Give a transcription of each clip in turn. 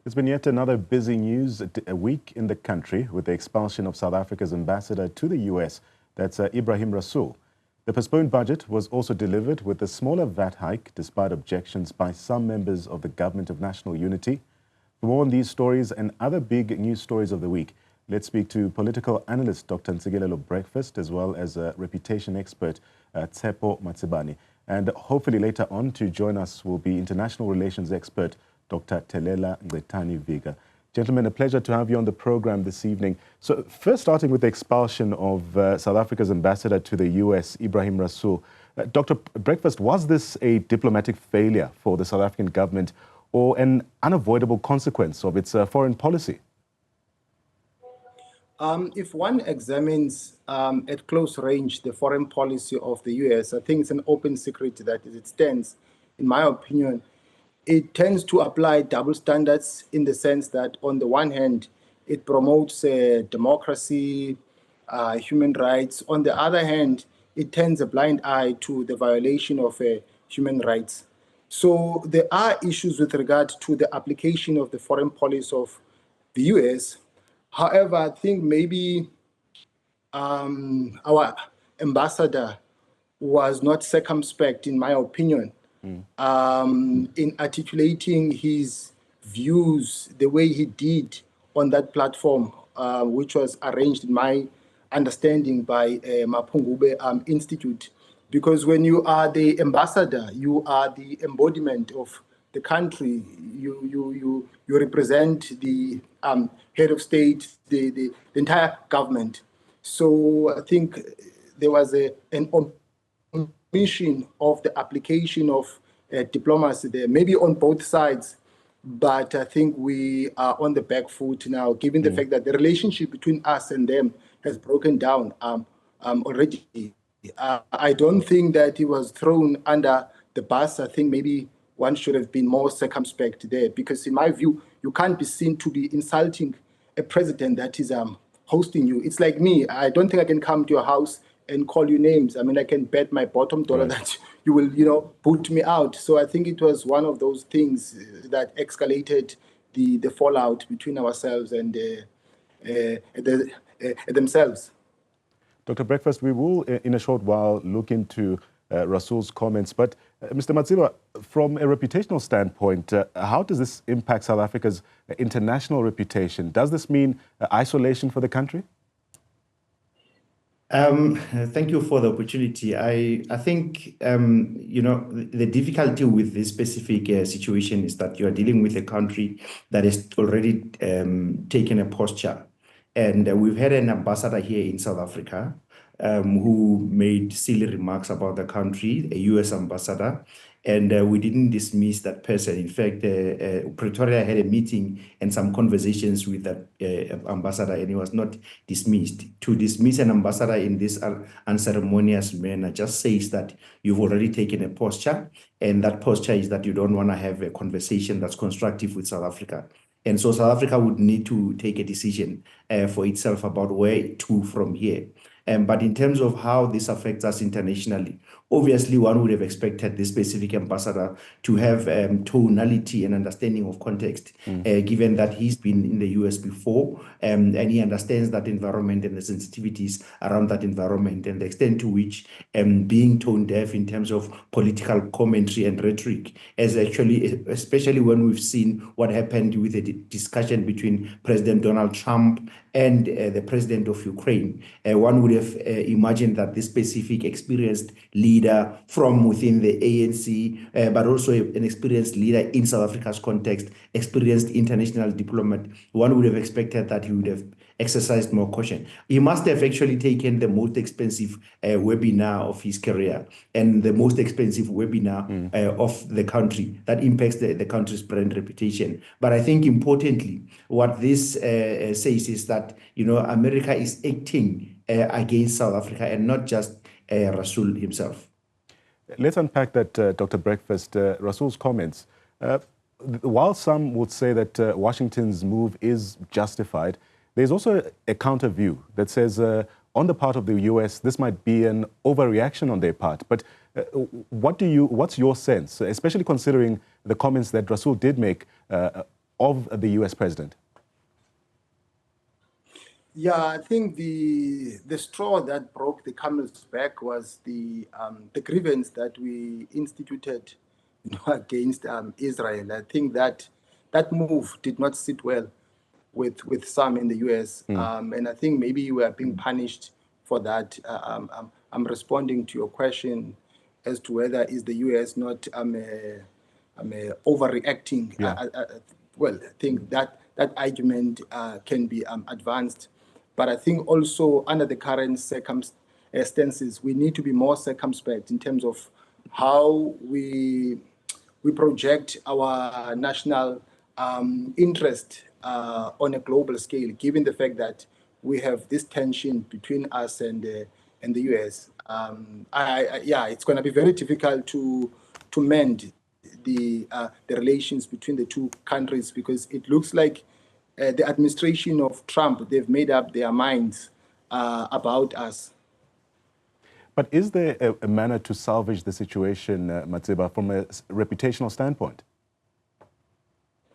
It's been yet another busy news a week in the country with the expulsion of South Africa's ambassador to the US, that's Ebrahim Rasool. The postponed budget was also delivered with a smaller VAT hike despite objections by some members of the Government of National Unity. For more on these stories and other big news stories of the week, let's speak to political analyst Dr. Ntsikelelo Breakfast as well as a reputation expert Tshepo Matsebane. And hopefully later on to join us will be international relations expert Dr. Thelela Ngcetani-Viga. Gentlemen, a pleasure to have you on the program this evening. So first starting with the expulsion of South Africa's ambassador to the US, Ebrahim Rasool. Dr. Breakfast, was this a diplomatic failure for the South African government or an unavoidable consequence of its foreign policy? If one examines at close range the foreign policy of the US, I think it's an open secret that as it stands, in my opinion, it tends to apply double standards in the sense that on the one hand, it promotes democracy, human rights. On the other hand, it turns a blind eye to the violation of human rights. So there are issues with regard to the application of the foreign policy of the US. However, I think maybe our ambassador was not circumspect, in my opinion, in articulating his views the way he did on that platform, which was arranged, in my understanding, by Mapungube Institute. Because when you are the ambassador, you are the embodiment of the country. You represent the head of state, the entire government. So I think there was an omission of the application of diplomacy there, maybe on both sides. But I think we are on the back foot now, given the fact that the relationship between us and them has broken down already. I don't think that he was thrown under the bus. I think maybe one should have been more circumspect there, because in my view, you can't be seen to be insulting a president that is hosting you. It's like me. I don't think I can come to your house and call you names. I mean, I can bet my bottom dollar that you will, boot me out. So I think it was one of those things that escalated the fallout between ourselves and themselves. Dr. Breakfast, we will in a short while look into Rasool's comments, but Mr. Matsiba, from a reputational standpoint, how does this impact South Africa's international reputation? Does this mean isolation for the country? Thank you for the opportunity. I think, the difficulty with this specific situation is that you are dealing with a country that has already taken a posture. And we've had an ambassador here in South Africa who made silly remarks about the country, a US ambassador, and we didn't dismiss that person. In fact, Pretoria had a meeting and some conversations with that ambassador, and he was not dismissed. To dismiss an ambassador in this unceremonious manner just says that you've already taken a posture, and that posture is that you don't want to have a conversation that's constructive with South Africa. And so South Africa would need to take a decision for itself about where to from here. But in terms of how this affects us internationally, obviously one would have expected this specific ambassador to have tonality and understanding of context, given that he's been in the US before and he understands that environment and the sensitivities around that environment and the extent to which being tone deaf in terms of political commentary and rhetoric is actually, especially when we've seen what happened with the discussion between President Donald Trump and the president of Ukraine. One would have imagined that this specific experienced leader from within the ANC, but also an experienced leader in South Africa's context, experienced international diplomat, one would have expected that he would have exercised more caution. He must have actually taken the most expensive webinar of his career and the most expensive webinar of the country that impacts the country's brand reputation. But I think importantly, what this says is that, America is acting against South Africa and not just Rasool himself. Let's unpack that, Dr. Breakfast, Rasool's comments. While some would say that Washington's move is justified, there's also a counter view that says on the part of the US, this might be an overreaction on their part. But what's your sense, especially considering the comments that Rasool did make of the US president? Yeah, I think the straw that broke the camel's back was the grievance that we instituted, against Israel. I think that move did not sit well with some in the US, and I think maybe we are being punished for that. I'm responding to your question as to whether is the US not overreacting. Yeah. Well, I think that argument can be advanced. But I think also under the current circumstances, we need to be more circumspect in terms of how we project our national interest on a global scale, given the fact that we have this tension between us and the US. Yeah, it's going to be very difficult to mend the relations between the two countries, because it looks like the administration of Trump, they've made up their minds about us. But is there a manner to salvage the situation, Matsiba, from a reputational standpoint?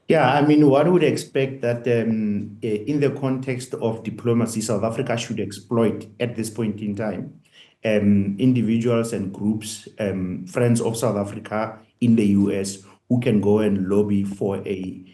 Yeah, I mean, one would expect that in the context of diplomacy, South Africa should exploit at this point in time individuals and groups, friends of South Africa in the US, who can go and lobby for a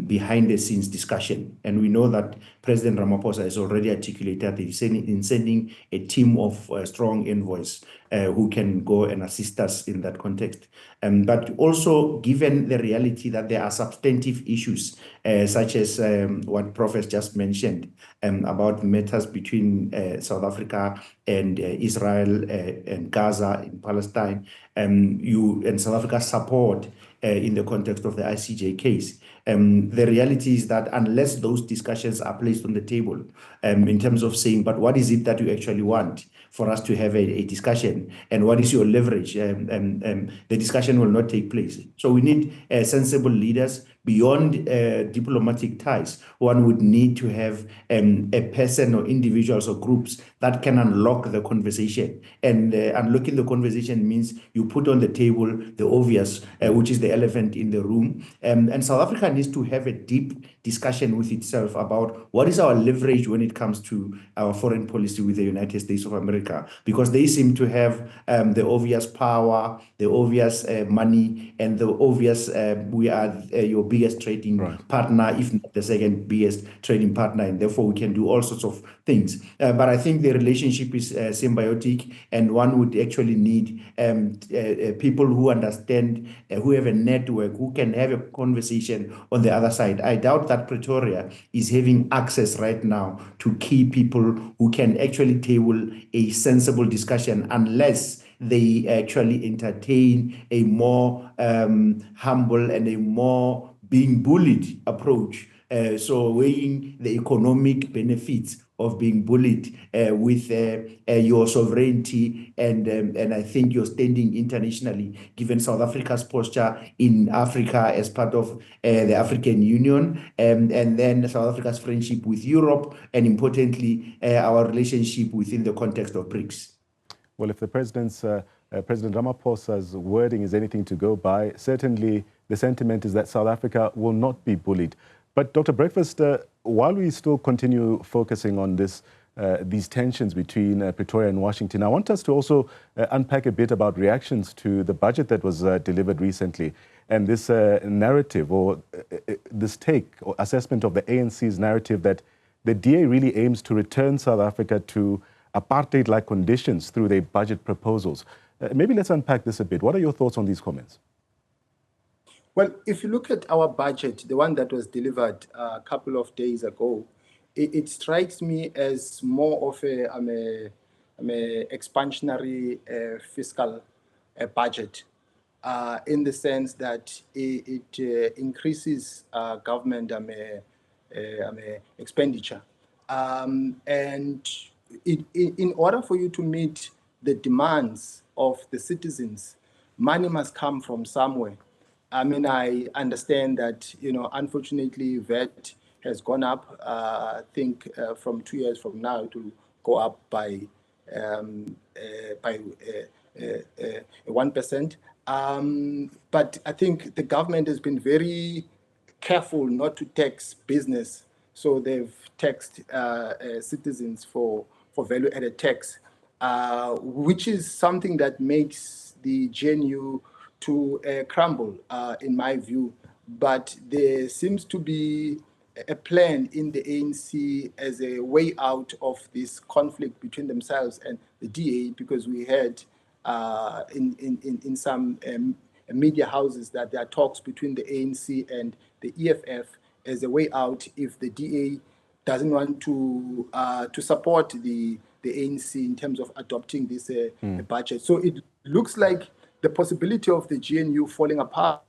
behind-the-scenes discussion. And we know that President Ramaphosa has already articulated that he's sending a team of strong envoys who can go and assist us in that context. But also, given the reality that there are substantive issues, such as what Prof has just mentioned, about matters between South Africa and Israel and Gaza in Palestine, and South Africa's support in the context of the ICJ case. The reality is that unless those discussions are placed on the table in terms of saying, but what is it that you actually want for us to have a discussion, and what is your leverage, the discussion will not take place. So we need sensible leaders beyond diplomatic ties. One would need to have a person or individuals or groups that can unlock the conversation. And unlocking the conversation means you put on the table the obvious, which is the elephant in the room. And South Africa needs to have a deep discussion with itself about what is our leverage when it comes to our foreign policy with the United States of America, because they seem to have the obvious power, the obvious money, and the obvious we are your biggest trading partner, if not the second biggest trading partner, and therefore we can do all sorts of things. But I think the relationship is symbiotic, and one would actually need people who understand, who have a network, who can have a conversation on the other side. I doubt that Pretoria is having access right now to key people who can actually table a sensible discussion, unless they actually entertain a more humble and a more being bullied approach. So weighing the economic benefits of being bullied with your sovereignty and I think your standing internationally, given South Africa's posture in Africa as part of the African Union, and then South Africa's friendship with Europe, and importantly, our relationship within the context of BRICS. Well, if the President Ramaphosa's wording is anything to go by, certainly the sentiment is that South Africa will not be bullied. But Dr. Breakfast, while we still continue focusing on these tensions between Pretoria and Washington, I want us to also unpack a bit about reactions to the budget that was delivered recently, and this narrative, or this take or assessment of the ANC's narrative that the DA really aims to return South Africa to apartheid-like conditions through their budget proposals. Maybe let's unpack this a bit. What are your thoughts on these comments? Well, if you look at our budget, the one that was delivered a couple of days ago, it strikes me as more of a expansionary fiscal budget, in the sense that it increases government expenditure. And in order for you to meet the demands of the citizens, money must come from somewhere. I mean, I understand that, unfortunately, VAT has gone up. I think from 2 years from now, it will go up by 1%. But I think the government has been very careful not to tax business. So they've taxed citizens for value-added tax, which is something that makes the GNU to crumble, in my view. But there seems to be a plan in the ANC as a way out of this conflict between themselves and the DA, because we heard in some media houses that there are talks between the ANC and the EFF as a way out if the DA doesn't want to support the ANC in terms of adopting this budget. So it looks like the possibility of the GNU falling apart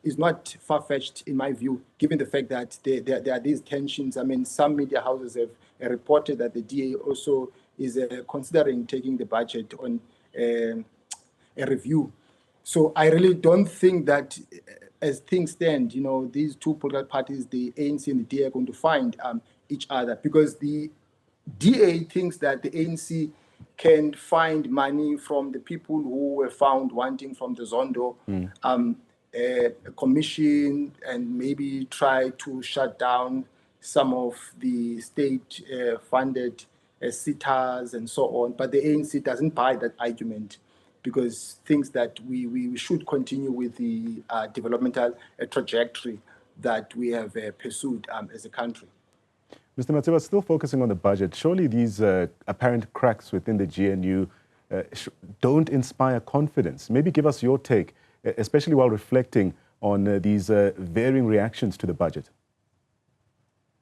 is not far-fetched, in my view, given the fact that there are these tensions. I mean, some media houses have reported that the DA also is considering taking the budget on a review. So I really don't think that, as things stand, these two political parties, the ANC and the DA, are going to find each other, because the DA thinks that the ANC can find money from the people who were found wanting from the Zondo commission, and maybe try to shut down some of the state-funded sitters and so on. But the ANC doesn't buy that argument, because thinks that we should continue with the developmental trajectory that we have pursued as a country. Mr. Matiba, still focusing on the budget, surely these apparent cracks within the GNU don't inspire confidence. Maybe give us your take, especially while reflecting on these varying reactions to the budget.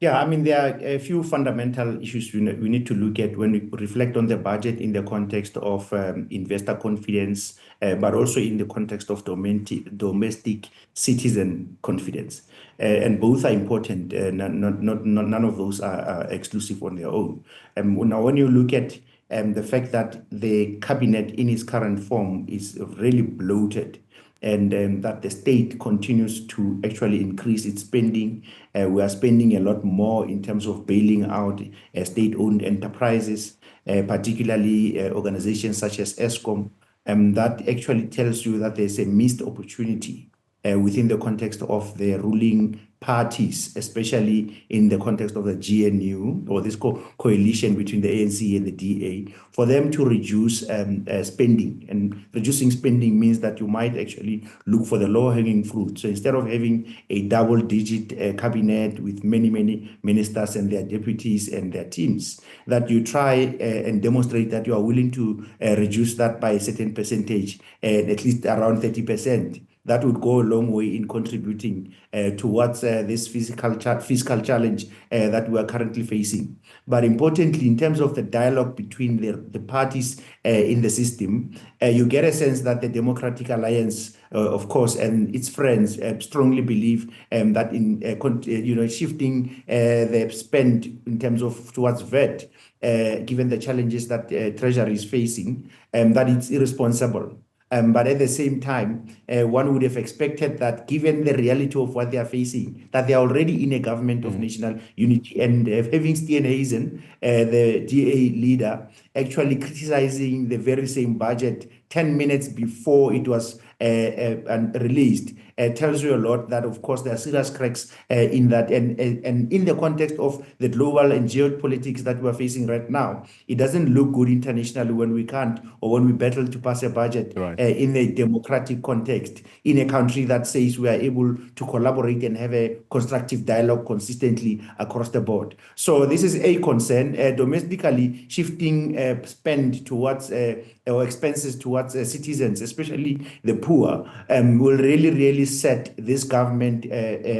Yeah, I mean, there are a few fundamental issues we need to look at when we reflect on the budget in the context of investor confidence, but also in the context of domestic citizen confidence. And both are important. None of those are exclusive on their own. Now, when you look at the fact that the cabinet in its current form is really bloated, and that the state continues to actually increase its spending. We are spending a lot more in terms of bailing out state-owned enterprises, particularly organizations such as ESCOM. That actually tells you that there's a missed opportunity within the context of the ruling parties, especially in the context of the GNU, or this coalition between the ANC and the DA, for them to reduce spending. And reducing spending means that you might actually look for the low-hanging fruit. So instead of having a double-digit cabinet with many ministers and their deputies and their teams, that you try and demonstrate that you are willing to reduce that by a certain percentage, at least around 30%. That would go a long way in contributing towards this fiscal challenge that we are currently facing. But importantly, in terms of the dialogue between the parties in the system, you get a sense that the Democratic Alliance, of course, and its friends strongly believe that in shifting the spend in terms of towards VAT, given the challenges that Treasury is facing, that it's irresponsible. But at the same time, one would have expected that, given the reality of what they are facing, that they are already in a government of national unity. And having Steenhuisen, the DA leader, actually criticizing the very same budget 10 minutes before it was released, tells you a lot that, of course, there are serious cracks in that. And in the context of the global and geopolitics that we're facing right now, it doesn't look good internationally when we can't, or when we battle to pass a budget in a democratic context, in a country that says we are able to collaborate and have a constructive dialogue consistently across the board. So this is a concern. Domestically, shifting spend towards or expenses towards citizens, especially the poor, will really set this government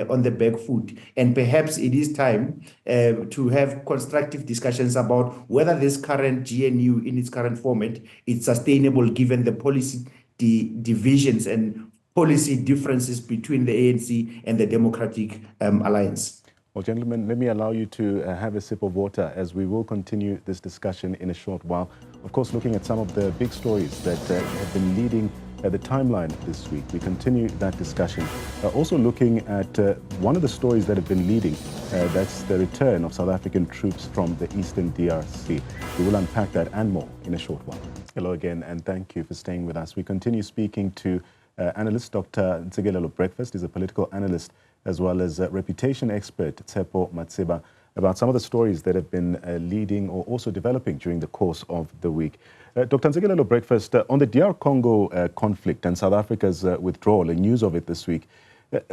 on the back foot. And perhaps it is time to have constructive discussions about whether this current GNU in its current format is sustainable, given the policy divisions and policy differences between the ANC and the Democratic Alliance. Well, gentlemen, let me allow you to have a sip of water, as we will continue this discussion in a short while. Of course, looking at some of the big stories that have been leading the timeline this week. We continue that discussion. Also looking at one of the stories that have been leading, that's the return of South African troops from the Eastern DRC. We will unpack that and more in a short while. Hello again, and thank you for staying with us. We continue speaking to analyst Dr. Ntsikelelo Breakfast. He's a political analyst as well as reputation expert Tshepo Matseba, about some of the stories that have been leading or also developing during the course of the week. Dr. Ntsikelelo Breakfast, on the DR Congo conflict and South Africa's withdrawal and news of it this week,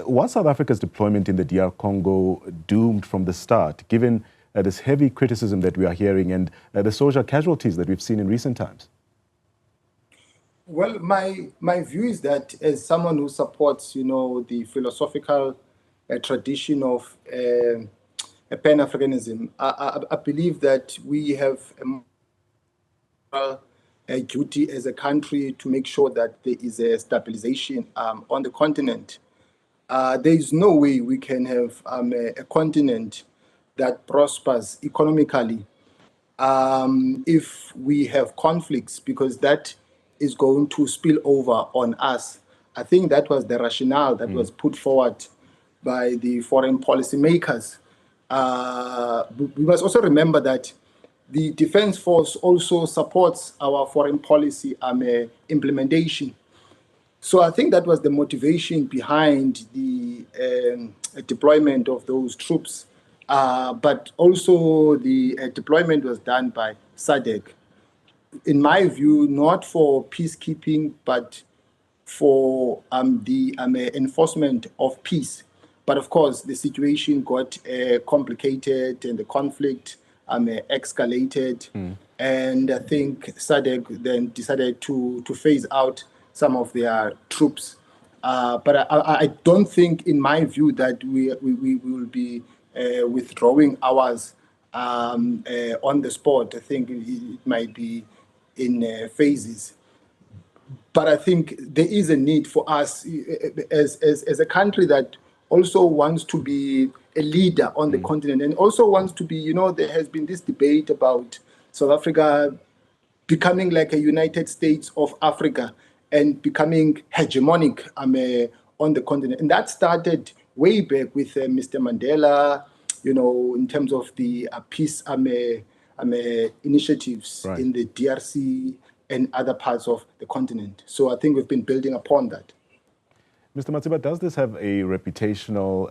was South Africa's deployment in the DR Congo doomed from the start, given this heavy criticism that we are hearing and the social casualties that we've seen in recent times? Well, my view is that, as someone who supports, the philosophical tradition of Pan-Africanism, I believe that we have a duty as a country to make sure that there is a stabilization on the continent. There is no way we can have a continent that prospers economically if we have conflicts, because that is going to spill over on us. I think that was the rationale that was put forward by the foreign policy makers. We must also remember that the Defense Force also supports our foreign policy implementation. So I think that was the motivation behind the deployment of those troops. But also the deployment was done by SADC. In my view, not for peacekeeping, but for the enforcement of peace. But of course, the situation got complicated and the conflict escalated. And I think SADC then decided to phase out some of their troops. But I don't think, in my view, that we will be withdrawing ours on the spot. I think it might be in phases. But I think there is a need for us as a country that also wants to be a leader on the continent, and also wants to be, there has been this debate about South Africa becoming like a United States of Africa and becoming hegemonic on the continent. And that started way back with Mr. Mandela, in terms of the peace initiatives in the DRC and other parts of the continent. So I think we've been building upon that. Mr. Matseba, does this have a reputational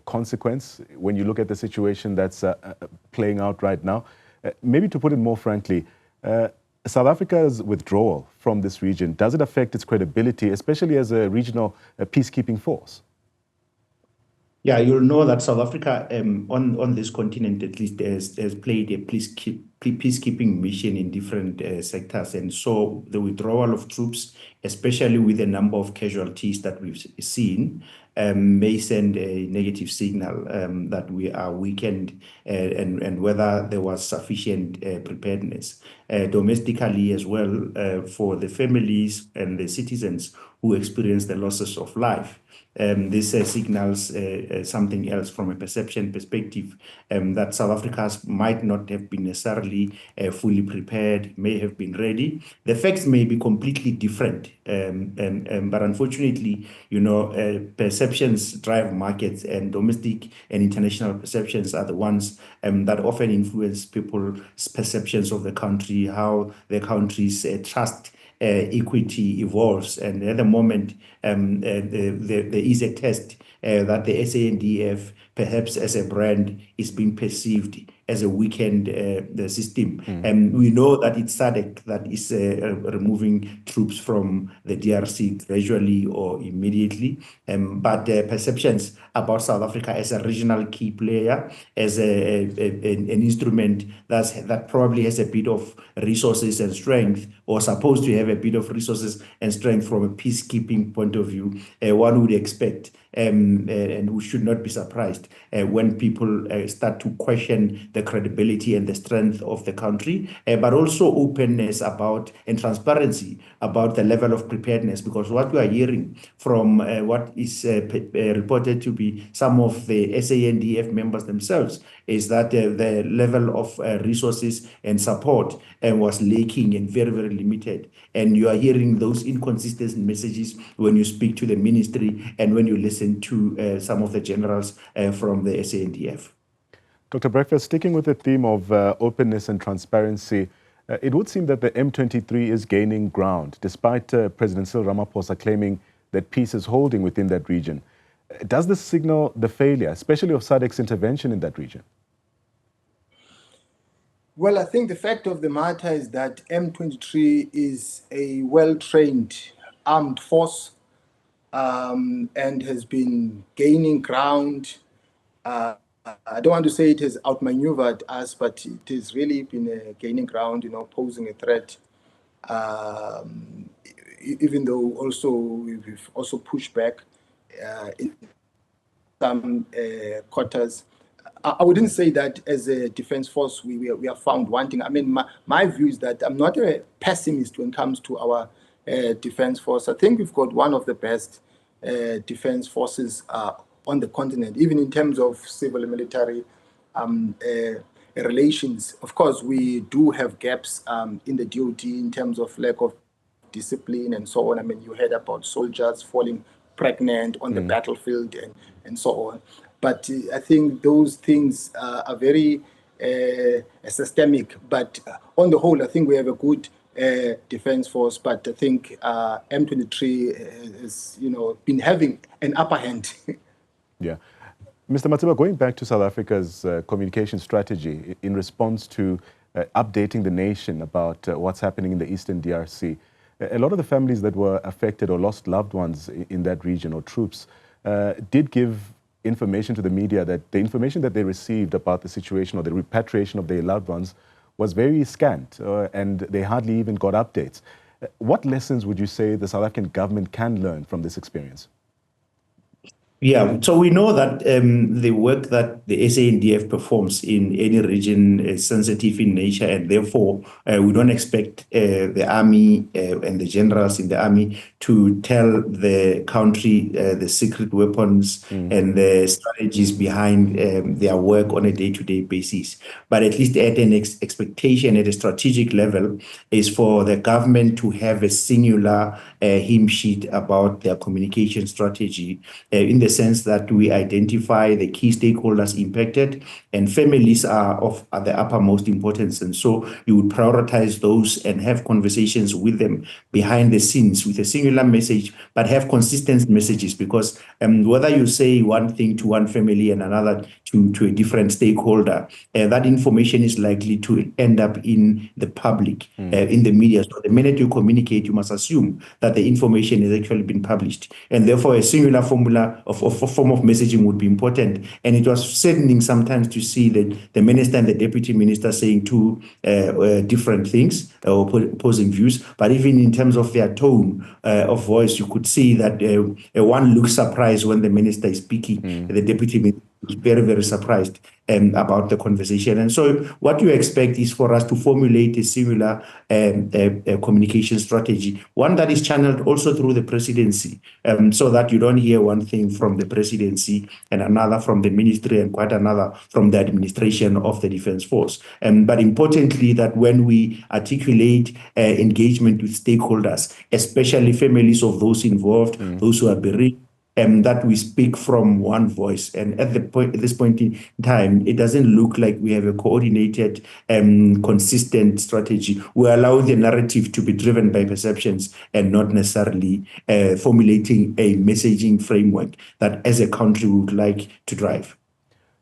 consequence when you look at the situation that's playing out right now? Maybe to put it more frankly, South Africa's withdrawal from this region, does it affect its credibility, especially as a regional peacekeeping force? Yeah, you'll know that South Africa, on this continent at least, has played a peacekeeping mission in different sectors. And so the withdrawal of troops, especially with the number of casualties that we've seen, may send a negative signal that we are weakened and whether there was sufficient preparedness domestically as well for the families and the citizens who experience the losses of life. This signals something else from a perception perspective, that South Africa might not have been necessarily fully prepared, may have been ready. The facts may be completely different, but unfortunately, perceptions drive markets, and domestic and international perceptions are the ones that often influence people's perceptions of the country, how the country's trust equity evolves. And at the moment, there is a test that the SANDF, perhaps as a brand, is being perceived as a weakened system. And we know that it's SADC that is removing troops from the DRC gradually or immediately. But perceptions about South Africa as a regional key player, as an instrument that probably has a bit of resources and strength, or supposed to have a bit of resources and strength from a peacekeeping point of view, one would expect, and we should not be surprised when people start to question the credibility and the strength of the country, but also openness about and transparency about the level of preparedness. Because what we are hearing from what is reported to be some of the SANDF members themselves is that the level of resources and support was lacking and very, very limited. And you are hearing those inconsistent messages when you speak to the ministry and when you listen to some of the generals from the SANDF. Dr. Breakfast, sticking with the theme of openness and transparency, it would seem that the M23 is gaining ground, despite President Cyril Ramaphosa claiming that peace is holding within that region. Does this signal the failure, especially of SADC's intervention in that region? Well, I think the fact of the matter is that M23 is a well-trained armed force and has been gaining ground. I don't want to say it has outmaneuvered us, but it has really been gaining ground, posing a threat. Even though also we've also pushed back in some quarters. I wouldn't say that as a defense force we are found wanting. I mean, my view is that I'm not a pessimist when it comes to our defense force. I think we've got one of the best defense forces on the continent, even in terms of civil and military relations. Of course, we do have gaps in the DoD in terms of lack of discipline and so on. I mean, you heard about soldiers falling pregnant on the battlefield and so on. But I think those things are very systemic. But on the whole, I think we have a good defense force. But I think M23 has, been having an upper hand. Yeah. Mr. Matiba, going back to South Africa's communication strategy in response to updating the nation about what's happening in the Eastern DRC, a lot of the families that were affected or lost loved ones in that region or troops did give information to the media that the information that they received about the situation or the repatriation of their loved ones was very scant and they hardly even got updates. What lessons would you say the South African government can learn from this experience? Yeah, so we know that the work that the SANDF performs in any region is sensitive in nature, and therefore we don't expect the army and the generals in the army to tell the country the secret weapons and the strategies behind their work on a day-to-day basis. But at least at an expectation at a strategic level is for the government to have a singular hymn sheet about their communication strategy in the sense that we identify the key stakeholders impacted, and families are the uppermost importance. And so you would prioritize those and have conversations with them behind the scenes with a singular message, but have consistent messages, because whether you say one thing to one family and another to a different stakeholder, that information is likely to end up in the public, in the media. So the minute you communicate, you must assume that the information has actually been published. And therefore, a singular formula of form of messaging would be important. And it was saddening sometimes to see that the minister and the deputy minister saying two different things or opposing views. But even in terms of their tone of voice, you could see that one looks surprised when the minister is speaking. The deputy minister was very, very surprised about the conversation. And so what you expect is for us to formulate a similar communication strategy, one that is channeled also through the presidency, so that you don't hear one thing from the presidency and another from the ministry and quite another from the administration of the defense force. But importantly, that when we articulate engagement with stakeholders, especially families of those involved, those who are bereaved, that we speak from one voice. And at this point in time, it doesn't look like we have a coordinated, consistent strategy. We allow the narrative to be driven by perceptions and not necessarily formulating a messaging framework that as a country we would like to drive.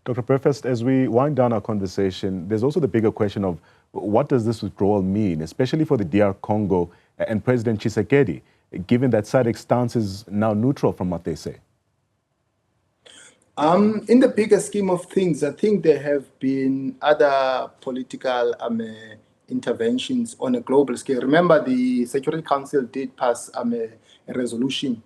Dr. Perfest, as we wind down our conversation, there's also the bigger question of what does this withdrawal mean, especially for the DR Congo and President Tshisekedi, given that SADC's stance is now neutral from what they say? In the bigger scheme of things, I think there have been other political interventions on a global scale. Remember, the Security Council did pass a resolution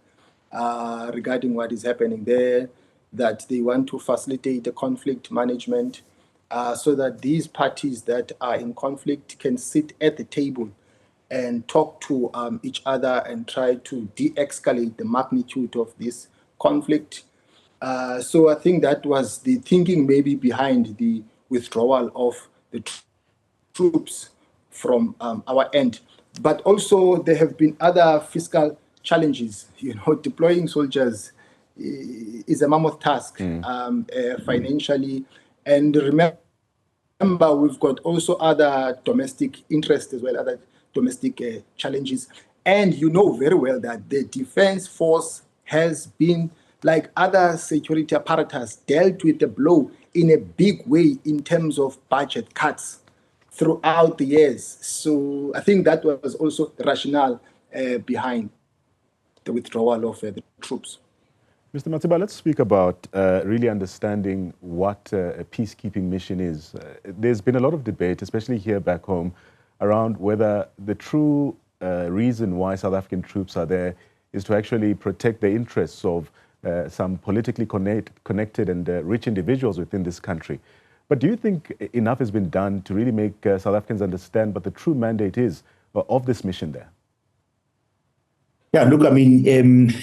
regarding what is happening there, that they want to facilitate the conflict management so that these parties that are in conflict can sit at the table and talk to each other and try to de-escalate the magnitude of this conflict. So I think that was the thinking maybe behind the withdrawal of the troops from our end. But also there have been other fiscal challenges. Deploying soldiers is a mammoth task financially. And remember, we've got also other domestic interests as well, other domestic challenges. And you know very well that the defense force has been like other security apparatus, dealt with the blow in a big way in terms of budget cuts throughout the years. So I think that was also the rationale behind the withdrawal of the troops. Mr. Matiba, let's speak about really understanding what a peacekeeping mission is. There's been a lot of debate, especially here back home, around whether the true reason why South African troops are there is to actually protect the interests of some politically connected and rich individuals within this country. But do you think enough has been done to really make South Africans understand what the true mandate is of this mission there? Yeah, look, I mean,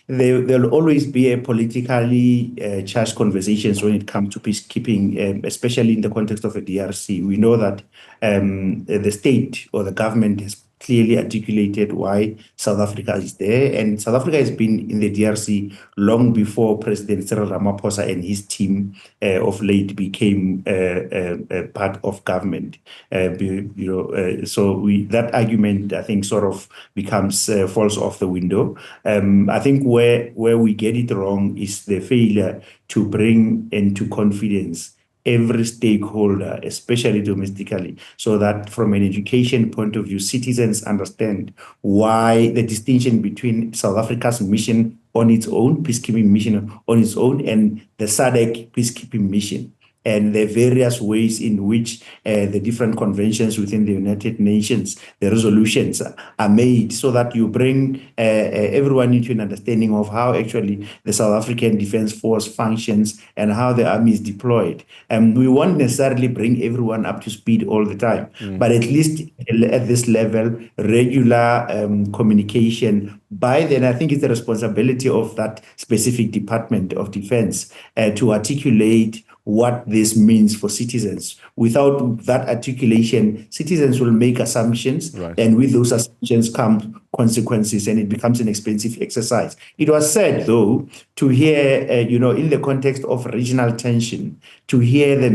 there'll always be a politically charged conversations when it comes to peacekeeping, especially in the context of the DRC. We know that the state or the government has clearly articulated why South Africa is there. And South Africa has been in the DRC long before President Cyril Ramaphosa and his team of late became a part of government. So that argument, I think, sort of becomes falls off the window. I think where we get it wrong is the failure to bring into confidence every stakeholder, especially domestically, so that from an education point of view, citizens understand why the distinction between South Africa's mission on its own, peacekeeping mission on its own, and the SADC peacekeeping mission, and the various ways in which the different conventions within the United Nations, the resolutions are made, so that you bring everyone into an understanding of how actually the South African Defence Force functions and how the army is deployed. We won't necessarily bring everyone up to speed all the time, but at least at this level, regular communication. By then, I think it's the responsibility of that specific Department of Defence to articulate what this means for citizens. Without that articulation, citizens will make assumptions, right, and with those assumptions come consequences, and it becomes an expensive exercise. It was said, though, to hear, in the context of regional tension, to hear the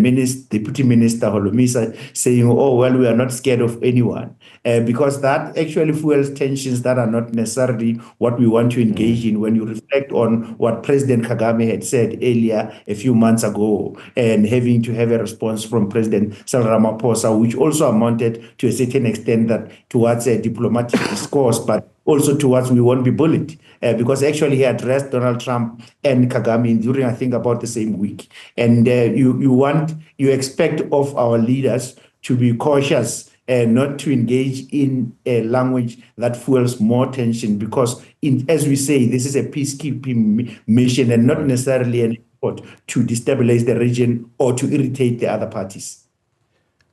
Deputy Minister Holomisa saying, oh, well, we are not scared of anyone, because that actually fuels tensions that are not necessarily what we want to engage in when you reflect on what President Kagame had said earlier a few months ago, and having to have a response from President Cyril Ramaphosa, which also amounted to a certain extent that towards a diplomatic discourse, but also towards we won't be bullied, because actually he addressed Donald Trump and Kagame during, I think, about the same week. And you expect of our leaders to be cautious and not to engage in a language that fuels more tension, because as we say, this is a peacekeeping mission and not necessarily an effort to destabilize the region or to irritate the other parties.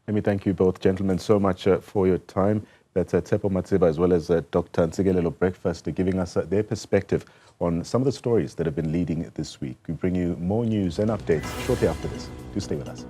Let me thank you both, gentlemen, so much for your time. That's Tshepo Matiba as well as Dr. Ntsikelelo Breakfast, giving us their perspective on some of the stories that have been leading this week. We bring you more news and updates shortly after this. Do stay with us.